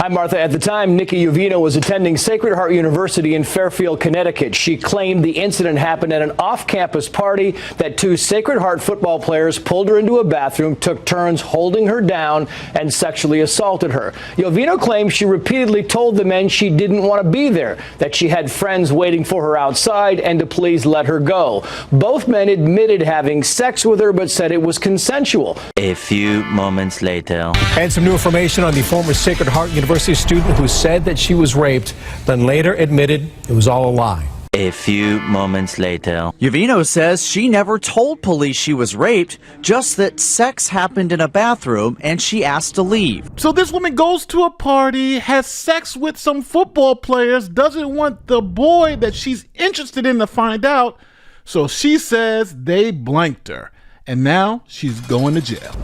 Hi, Martha. At the time, Nikki Uvino was attending Sacred Heart University in Fairfield, Connecticut. She claimed the incident happened at an off-campus party, that two Sacred Heart football players pulled her into a bathroom, took turns holding her down, and sexually assaulted her. Uvino claims she repeatedly told the men she didn't want to be there, that she had friends waiting for her outside, and to please let her go. Both men admitted having sex with her, but said it was consensual. A few moments later. And some new information on the former Sacred Heart University student who said that she was raped, then later admitted it was all a lie. A few moments later. Uvino says she never told police she was raped, just that sex happened in a bathroom and she asked to leave. So this woman goes to a party, has sex with some football players, doesn't want the boy that she's interested in to find out, so she says they blanked her, and now she's going to jail.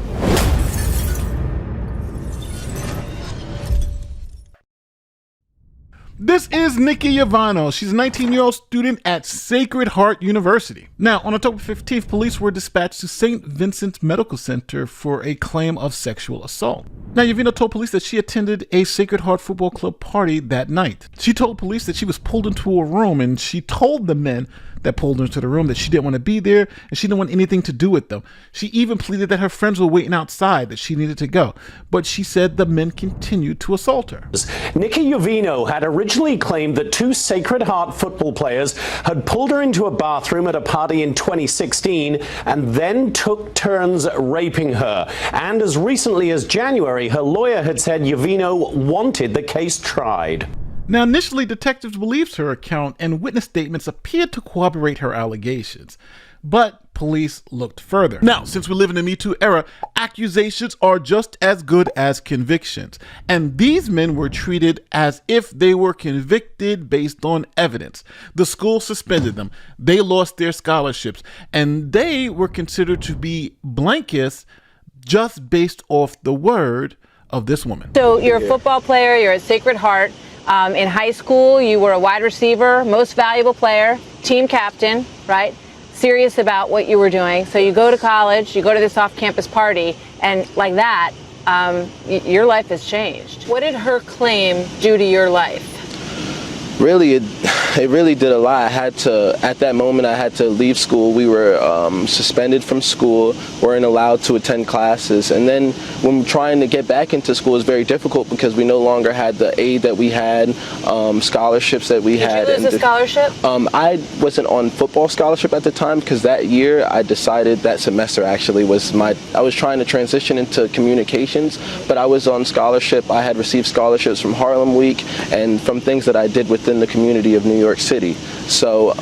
This is Nikki Uvino. She's a 19-year-old student at Sacred Heart University. Now, on October 15th, police were dispatched to St. Vincent's Medical Center for a claim of sexual assault. Now, Uvino told police that she attended a Sacred Heart Football Club party that night. She told police that she was pulled into a room, and she told the men that pulled her into the room that she didn't want to be there and she didn't want anything to do with them. She even pleaded that her friends were waiting outside, that she needed to go. But she said the men continued to assault her. Nikki Uvino had originally claimed that two Sacred Heart football players had pulled her into a bathroom at a party in 2016 and then took turns raping her. And as recently as January, her lawyer had said Uvino wanted the case tried. Now, initially, detectives believed her account and witness statements appeared to corroborate her allegations, but police looked further. Now, since we live in the Me Too era, accusations are just as good as convictions, and these men were treated as if they were convicted based on evidence. The school suspended them, they lost their scholarships, and they were considered to be blankists just based off the word of this woman. So you're a football player, you're at Sacred Heart. In high school, you were a wide receiver, most valuable player, team captain, right? Serious about what you were doing. So you go to college, you go to this off-campus party, and like that, your life has changed. What did her claim do to your life? Really, it really did a lot. At that moment, I had to leave school. We were suspended from school, weren't allowed to attend classes. And then when trying to get back into school, it was very difficult because we no longer had the aid that we had, scholarships that we had. Did you lose a scholarship? I wasn't on football scholarship at the time because that year I decided, that semester actually, I was trying to transition into communications, but I was on scholarship. I had received scholarships from Harlem Week and from things that I did within the community of New York City. So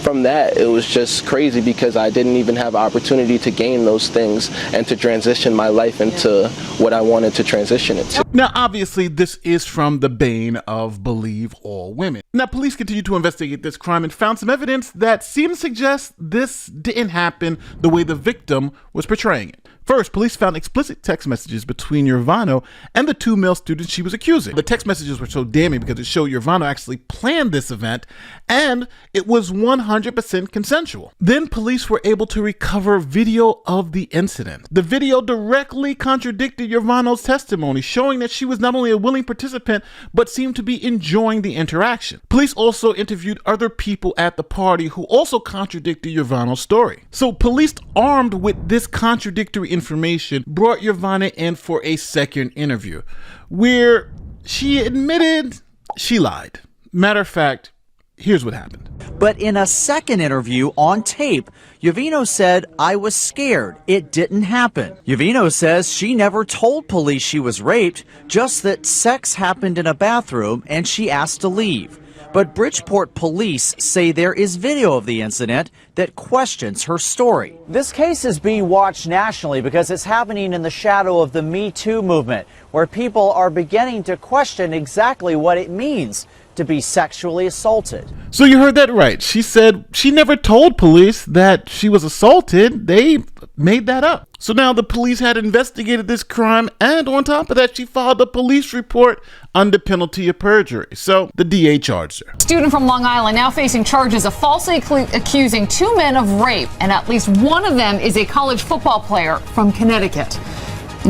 from that, it was just crazy because I didn't even have opportunity to gain those things and to transition my life into what I wanted to transition it to. Now, obviously, this is from the bane of believe all women. Now, police continued to investigate this crime and found some evidence that seemed to suggest this didn't happen the way the victim was portraying it. First, police found explicit text messages between Uvino and the two male students she was accusing. The text messages were so damning because it showed Uvino actually planned this event and it was 100% consensual. Then police were able to recover video of the incident. The video directly contradicted Uvino's testimony, showing that she was not only a willing participant, but seemed to be enjoying the interaction. Police also interviewed other people at the party who also contradicted Uvino's story. So police, armed with this contradictory information, brought Uvino in for a second interview where she admitted she lied. Matter of fact, here's what happened. But in a second interview on tape, Uvino said, "I was scared. It didn't happen." Uvino says she never told police she was raped, just that sex happened in a bathroom and she asked to leave. But Bridgeport police say there is video of the incident that questions her story. This case is being watched nationally because it's happening in the shadow of the Me Too movement, where people are beginning to question exactly what it means to be sexually assaulted. So you heard that right. She said she never told police that she was assaulted. They made that up. So now the police had investigated this crime, and on top of that, she filed a police report under penalty of perjury. So the DA charged her. Student from Long Island now facing charges of falsely accusing two men of rape, and at least one of them is a college football player from Connecticut.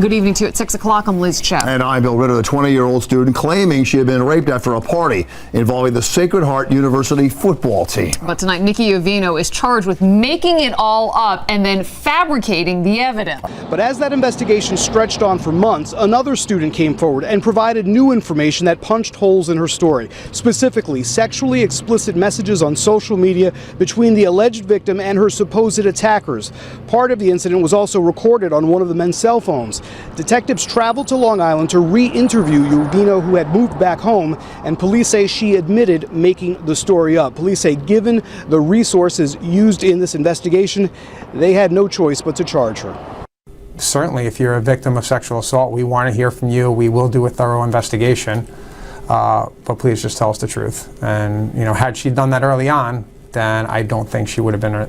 Good evening to you at 6 o'clock. I'm Liz Chow. And I'm Bill Ritter, the 20-year-old student claiming she had been raped after a party involving the Sacred Heart University football team. But tonight, Nikki Uvino is charged with making it all up and then fabricating the evidence. But as that investigation stretched on for months, another student came forward and provided new information that punched holes in her story. Specifically, sexually explicit messages on social media between the alleged victim and her supposed attackers. Part of the incident was also recorded on one of the men's cell phones. Detectives traveled to Long Island to re-interview Uvino, who had moved back home, and police say she admitted making the story up. Police say given the resources used in this investigation, they had no choice but to charge her. Certainly, if you're a victim of sexual assault, we want to hear from you. We will do a thorough investigation, but please just tell us the truth. And, you know, had she done that early on, then I don't think she would have been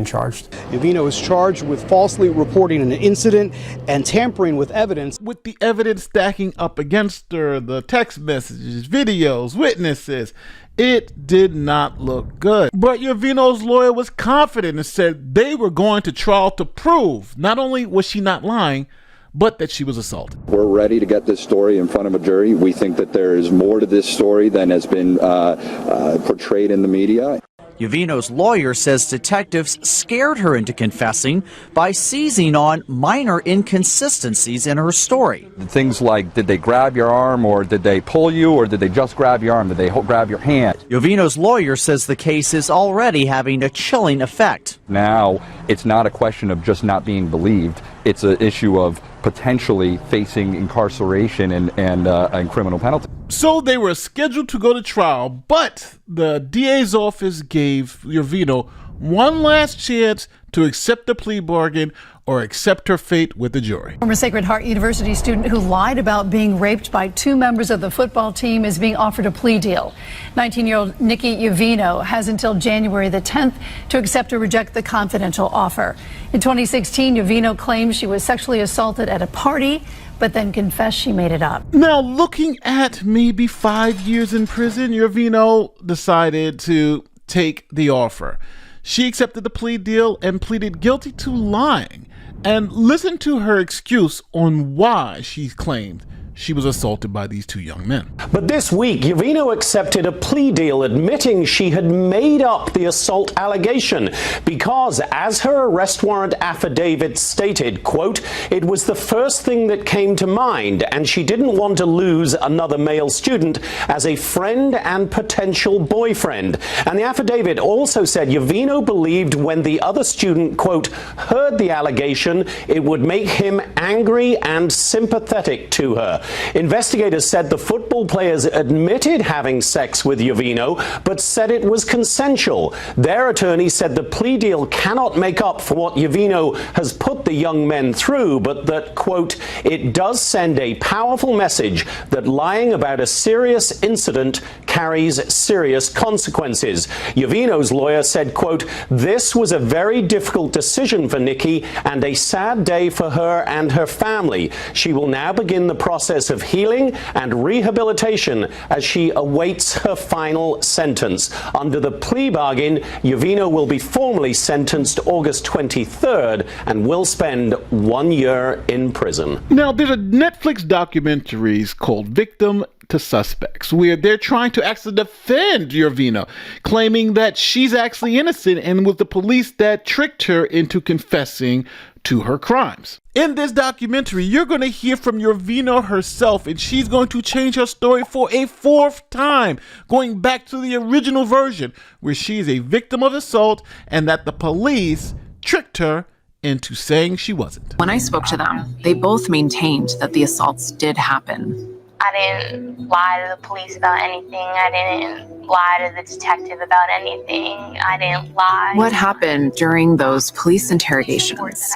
charged. Uvino is charged with falsely reporting an incident and tampering with evidence. With the evidence stacking up against her, the text messages, videos, witnesses, it did not look good. But Uvino's lawyer was confident and said they were going to trial to prove not only was she not lying, but that she was assaulted. We're ready to get this story in front of a jury. We think that there is more to this story than has been portrayed in the media. Uvino's lawyer says detectives scared her into confessing by seizing on minor inconsistencies in her story. Things like, did they grab your arm, or did they pull you, or did they just grab your arm? Did they grab your hand? Uvino's lawyer says the case is already having a chilling effect. Now, it's not a question of just not being believed. It's an issue of potentially facing incarceration and criminal penalty. So they were scheduled to go to trial, but the DA's office gave Uvino one last chance to accept the plea bargain or accept her fate with the jury. Former Sacred Heart University student who lied about being raped by two members of the football team is being offered a plea deal. 19-year-old Nikki Uvino has until January the 10th to accept or reject the confidential offer. In 2016, Uvino claimed she was sexually assaulted at a party, but then confessed she made it up. Now, looking at maybe 5 years in prison, Uvino decided to take the offer. She accepted the plea deal and pleaded guilty to lying. And listen to her excuse on why she claimed she was assaulted by these two young men. But this week, Uvino accepted a plea deal admitting she had made up the assault allegation because, as her arrest warrant affidavit stated, quote, it was the first thing that came to mind, and she didn't want to lose another male student as a friend and potential boyfriend. And the affidavit also said Uvino believed when the other student, quote, heard the allegation, it would make him angry and sympathetic to her. Investigators said the football players admitted having sex with Uvino, but said it was consensual. Their attorney said the plea deal cannot make up for what Uvino has put the young men through, but that, quote, it does send a powerful message that lying about a serious incident carries serious consequences. Uvino's lawyer said, quote, this was a very difficult decision for Nikki and a sad day for her and her family. She will now begin the process of healing and rehabilitation as she awaits her final sentence. Under the plea bargain, Uvino will be formally sentenced August 23rd and will spend 1 year in prison. Now, there's a Netflix documentary called Victim to Suspects, where they're trying to actually defend Uvino, claiming that she's actually innocent and was the police that tricked her into confessing to her crimes. In this documentary, you're going to hear from Uvino herself, and she's going to change her story for a fourth time, going back to the original version, where she's a victim of assault and that the police tricked her into saying she wasn't. When I spoke to them, they both maintained that the assaults did happen. I didn't lie to the police about anything. I didn't lie to the detective about anything. I didn't lie. What happened during those police interrogations?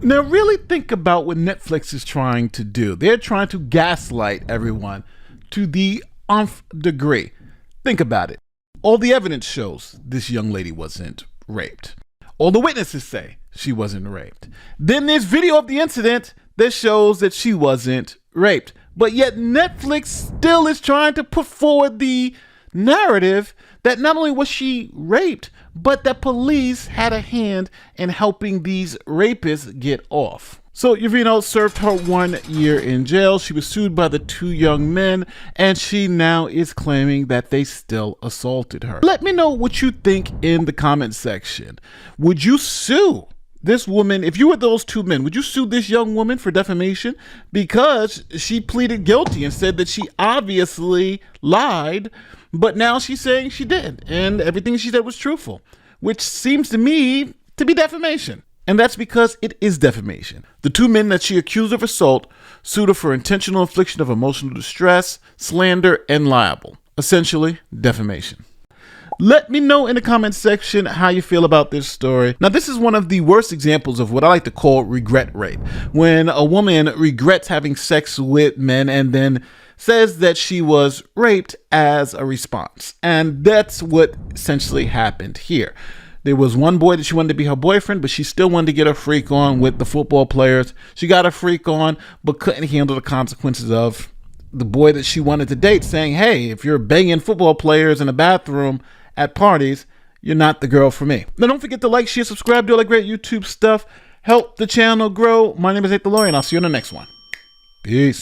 Now really think about what Netflix is trying to do. They're trying to gaslight everyone to the nth degree. Think about it. All the evidence shows this young lady wasn't raped. All the witnesses say she wasn't raped. Then there's video of the incident that shows that she wasn't raped. But yet Netflix still is trying to put forward the narrative that not only was she raped, but that police had a hand in helping these rapists get off. So Yovino served her 1 year in jail. She was sued by the 2 young men, and she now is claiming that they still assaulted her. Let me know what you think in the comment section. Would you sue this woman? If you were those 2 men, would you sue this young woman for defamation? Because she pleaded guilty and said that she obviously lied, but now she's saying she did, and everything she said was truthful, which seems to me to be defamation. And that's because it is defamation. The 2 men that she accused of assault sued her for intentional infliction of emotional distress, slander, and libel. Essentially, defamation. Let me know in the comment section how you feel about this story. Now, this is one of the worst examples of what I like to call regret rape. When a woman regrets having sex with men and then says that she was raped as a response. And that's what essentially happened here. There was one boy that she wanted to be her boyfriend, but she still wanted to get a freak on with the football players. She got a freak on, but couldn't handle the consequences of the boy that she wanted to date saying, hey, if you're banging football players in a bathroom at parties, you're not the girl for me. Now, don't forget to like, share, subscribe, do all that great YouTube stuff. Help the channel grow. My name is Nate the Lawyer, and I'll see you on the next one. Peace.